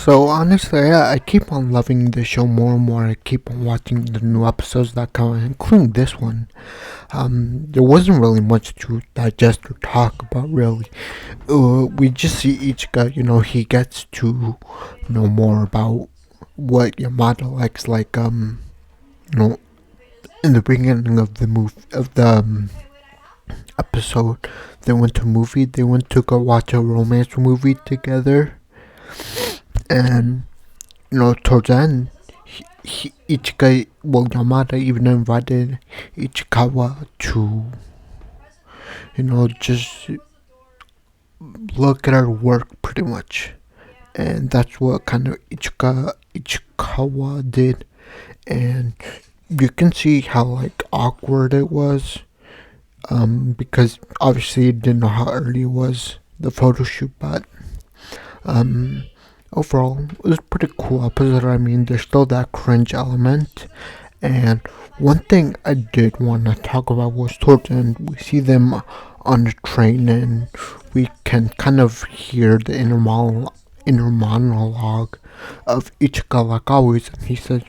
So honestly, yeah, I keep on loving the show more and more. I keep on watching the new episodes that come out, including this one. There wasn't really much to digest or talk about, really. We just see each guy, he gets to know more about what Yamada likes. You know, in the beginning of the episode, they went to a movie. They went to go watch a romance movie together, and towards the end, Yamada even invited Ichikawa to, just look at her work pretty much. And that's what kind of Ichikawa did. And you can see how, awkward it was. Because obviously you didn't know how early it was, the photo shoot, but, overall, it was a pretty cool episode. I mean, there's still that cringe element. And one thing I did want to talk about was towards the end, we see them on the train and we can kind of hear the inner monologue of Ichika, like always. And he says,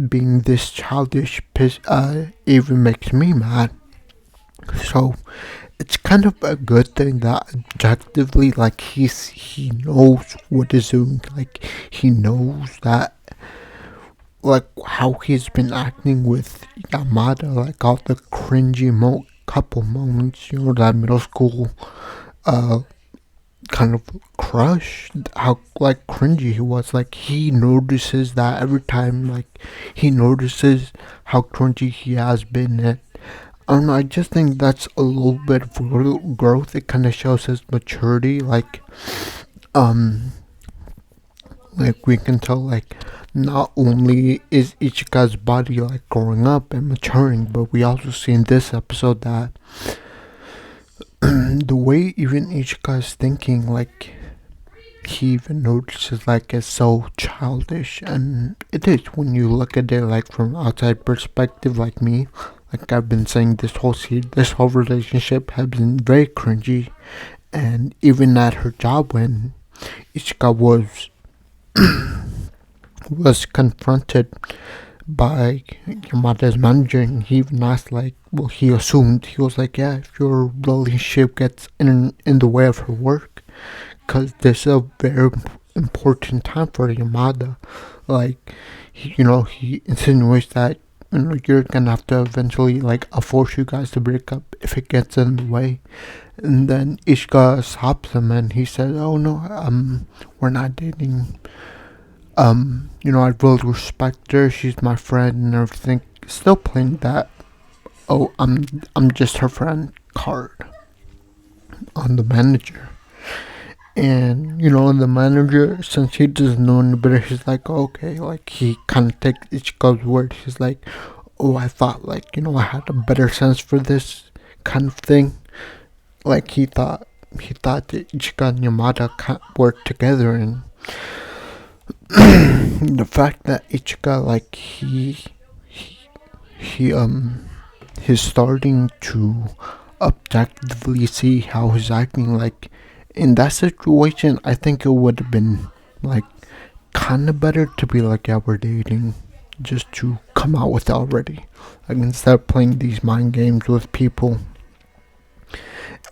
being this childish even makes me mad. So it's kind of a good thing that objectively, he knows what he's doing. He knows that, how he's been acting with Yamada, all the cringy couple moments, that middle school kind of crush, how cringy he was. He notices that every time, he notices how cringy he has been. And I don't know, I just think that's a little bit of growth. It kind of shows his maturity. Um we can tell, not only is Ichika's body growing up and maturing, but we also see in this episode that the way even Ichika is thinking, he even notices, it's so childish. And it is when you look at it from outside perspective, like me. I've been saying, this whole relationship has been very cringy. And even at her job, when Ichika was confronted by Yamada's manager, and he even asked, he assumed, he was yeah, if your relationship gets in the way of her work, because this is a very important time for Yamada. He insinuates that, you're gonna have to eventually, I'll force you guys to break up if it gets in the way. And then Ishika stops him and he says, oh no, we're not dating. I really respect her, she's my friend and everything. Still playing that, oh, I'm just her friend card on the manager. And, the manager, since he doesn't know any better, he's okay, he kind of takes Ichiko's word. He's oh, I thought, I had a better sense for this kind of thing. He thought that Ichika and Yamada can't work together. And the fact that Ichika, he's starting to objectively see how he's acting, in that situation, I think it would have been kind of better to be yeah, we're dating, just to come out with it already, instead of playing these mind games with people.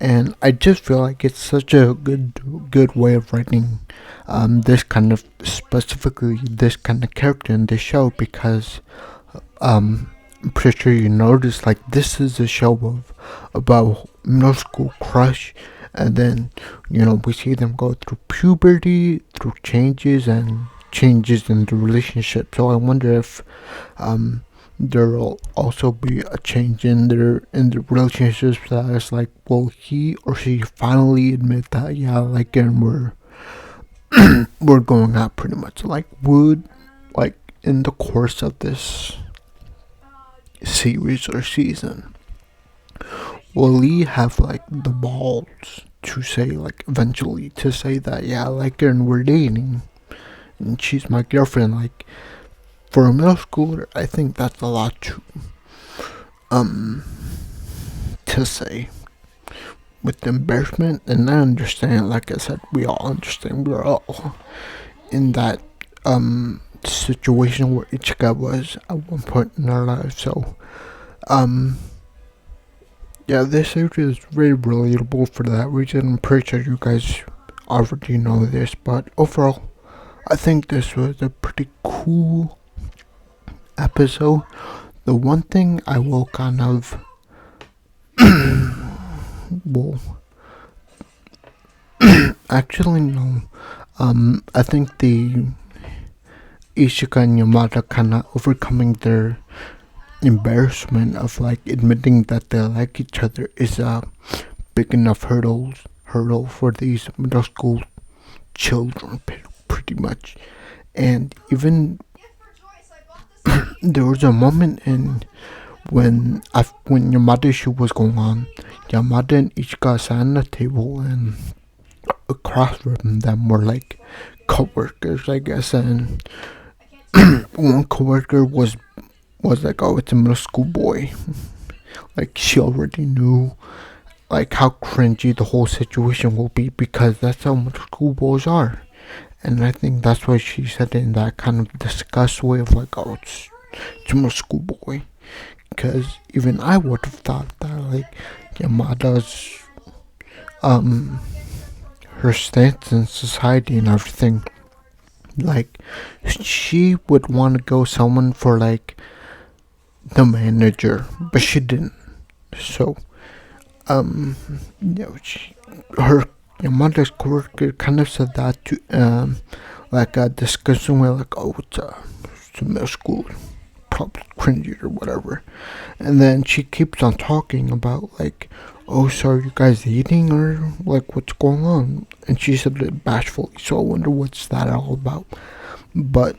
And I just feel it's such a good way of writing this kind of, specifically this kind of character in this show, because I'm pretty sure you noticed, this is a show about middle school crush. And then, we see them go through puberty, through changes and changes in the relationship. So I wonder if there'll also be a change in the relationships, that is will he or she finally admit that, yeah, and we're going out pretty much. Would in the course of this series or season, will Lee have the balls to say, eventually to say that, yeah, I like her and we're dating and she's my girlfriend? For a middle schooler, I think that's a lot to say. with the embarrassment, and I understand. Like I said, we all understand. We're all in that situation where Ichika was at one point in our lives. So yeah, this series is very relatable for that reason. I'm pretty sure you guys already know this, but overall, I think this was a pretty cool episode. The one thing I will kind of well, actually no. I think the Ishika and Yamada kind of overcoming their embarrassment of like admitting that they like each other is a big enough hurdle for these middle school children, pretty much. And even there was a moment in when Yamada issue was going on, Yamada and Ichika sat on the table, and across from them were like co-workers, I guess, and one co-worker was like, oh, it's a middle school boy. Like, she already knew like how cringy the whole situation will be, because that's how middle school boys are. And I think that's why she said it in that kind of disgust way of like, oh, it's a middle school boy. Because even I would have thought that, like, Yamada's her stance in society and everything, like, she would want to go someone for like the manager, but she didn't. So her Yamada's coworker kind of said that to like a discussion where like, oh, it's a middle school, probably cringy or whatever. And then she keeps on talking about like, oh, so are you guys eating, or like what's going on? And she said it bashfully, so I wonder what's that all about. But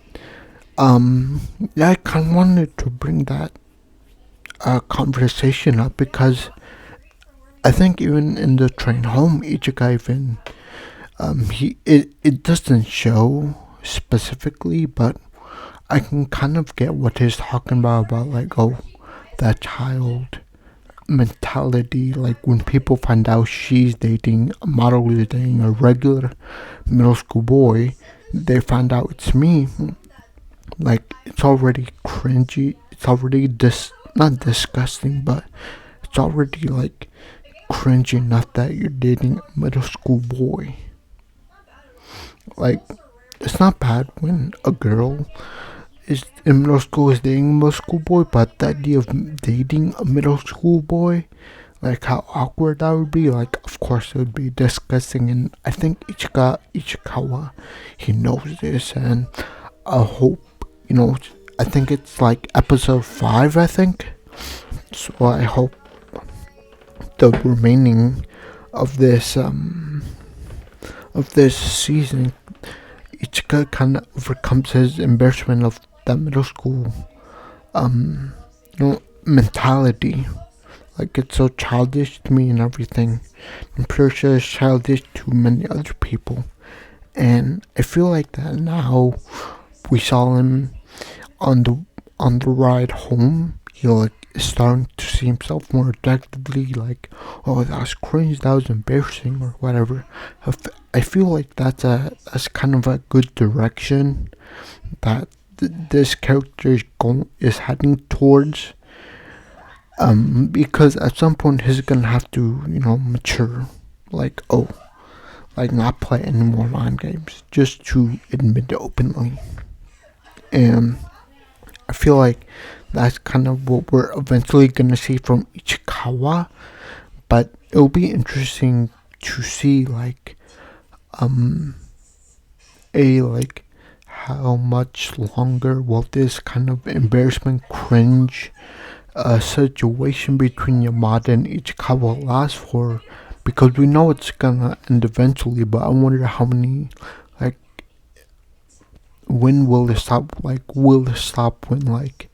yeah, I kind of wanted to bring that conversation up, because I think even in the train home, Ichika even it doesn't show specifically, but I can kind of get what he's talking about like, oh, that child mentality, like when people find out she's dating a model who's dating a regular middle school boy, they find out it's me. Like, it's already cringy, it's already not disgusting, but it's already like cringy enough that you're dating a middle school boy. Like, it's not bad when a girl is in middle school is dating a middle school boy, but the idea of dating a middle school boy, like how awkward that would be, like of course it would be disgusting. And I think Ichikawa, he knows this, and I hope, I think it's like episode 5, I think. So I hope the remaining of this season, Ichika kind of overcomes his embarrassment of that middle school mentality. Like, it's so childish to me and everything. I'm pretty sure it's childish to many other people, and I feel like that now. We saw him on the ride home. He like is starting to see himself more objectively, like, oh, that was cringe, that was embarrassing, or whatever. I feel like that's kind of a good direction that this character is heading towards. Because at some point he's gonna have to, mature, like, oh, like not play any more mind games, just to admit it openly. And I feel like that's kind of what we're eventually gonna see from Ichikawa. But it'll be interesting to see like how much longer will this kind of embarrassment cringe situation between Yamada and Ichikawa last for, because we know it's gonna end eventually, but I wonder how many, like, when will it stop? Like, will it stop when like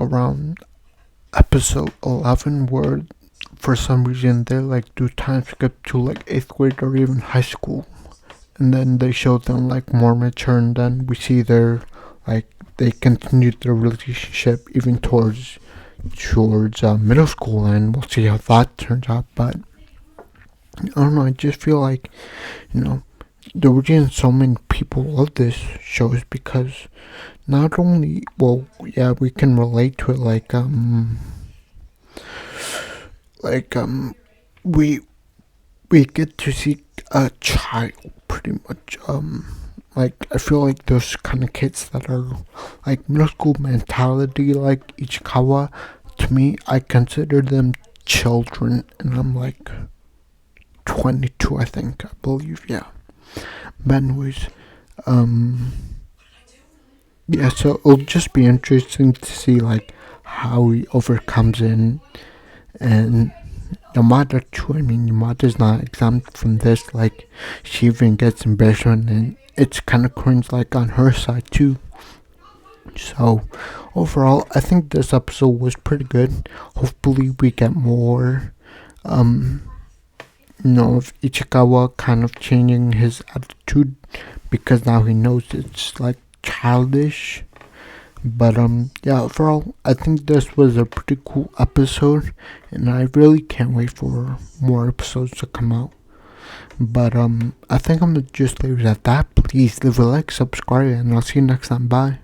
around episode 11, where for some reason they like do time skip to like 8th grade or even high school, and then they show them like more mature, and then we see their like they continued their relationship even towards towards middle school, and we'll see how that turns out. But I don't know, I just feel like, the reason so many people love this show is because not only, well, yeah, we can relate to it, we get to see a child pretty much. I feel like those kind of kids that are like middle school mentality, like Ichikawa, to me, I consider them children, and I'm like 22, I think, I believe, yeah. But anyways, yeah, so it'll just be interesting to see like how he overcomes it, and Yamada too. I mean, Yamada's not exempt from this. Like, she even gets embarrassment, and it's kind of cringe, like, on her side too. So, overall, I think this episode was pretty good. Hopefully, we get more, of Ichikawa kind of changing his attitude, because now he knows it's like childish. But yeah, overall, I think this was a pretty cool episode, and I really can't wait for more episodes to come out. But I think I'm gonna just leave it at that. Please leave a like, subscribe, and I'll see you next time. Bye.